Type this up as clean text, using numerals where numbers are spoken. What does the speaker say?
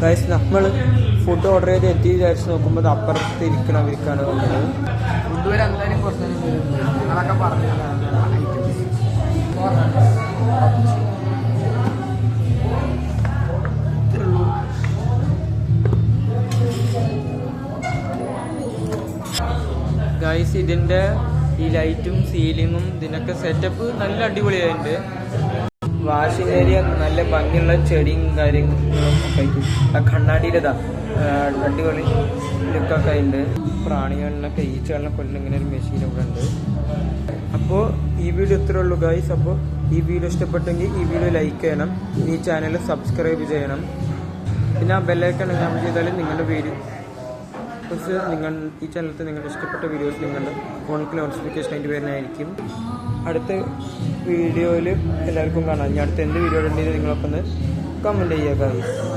Guys നമ്മൾ food order ചെയ്ത് എത്തി വിചാരിച്ച് നോക്കുമ്പോൾ അപ്പുറത്ത് ഇരിക്കണവർക്കാണ് വന്നത്. ഫുഡ് വരെ എന്തായാലും കുറച്ച് നിങ്ങളൊക്കെ പറഞ്ഞതാണ് ഗൈസ് ഇതിൻ്റെ ഈ ലൈറ്റും സീലിങ്ങും ഇതിനൊക്കെ സെറ്റപ്പ് നല്ല അടിപൊളിയായിട്ടുണ്ട്. വാഷിംഗ് ഏരിയ നല്ല ഭംഗിയുള്ള ചെടിയും കാര്യങ്ങളും ഒക്കെ ആയിട്ട് ആ കണ്ണാടിയിലതാ അടിപൊളി ലുക്കൊക്കെ ഉണ്ട്. പ്രാണികളിനൊക്കെ ഈച്ചകളിനെ കൊല്ലുന്ന ഇങ്ങനെ ഒരു മെഷീൻ ഇവിടെ ഉണ്ട്. അപ്പോൾ ഈ വീഡിയോ ഇത്രേ ഉള്ളൂ ഗൈസ്. അപ്പോൾ ഈ വീഡിയോ ഇഷ്ടപ്പെട്ടെങ്കിൽ ഈ വീഡിയോ ലൈക്ക് ചെയ്യണം, ഈ ചാനൽ സബ്സ്ക്രൈബ് ചെയ്യണം. പിന്നെ ആ ബെല്ലൈക്കൺ എനാബിൾ ചെയ്താലും നിങ്ങളുടെ വീഡിയോ നിങ്ങൾ ഈ ചാനലത്തെ നിങ്ങളുടെ ഇഷ്ടപ്പെട്ട വീഡിയോസ് നിങ്ങളുടെ ഫോണിൽ നോട്ടിഫിക്കേഷൻ ആയിട്ട് വരുന്നതായിരിക്കും. അടുത്ത വീഡിയോയിൽ എല്ലാവർക്കും കാണാം. ഇനി അടുത്ത എന്ത് വീഡിയോ ഉണ്ടെങ്കിൽ നിങ്ങളൊക്കെ ഒന്ന് കമൻറ്റ് ചെയ്യുക ഗൈസ്.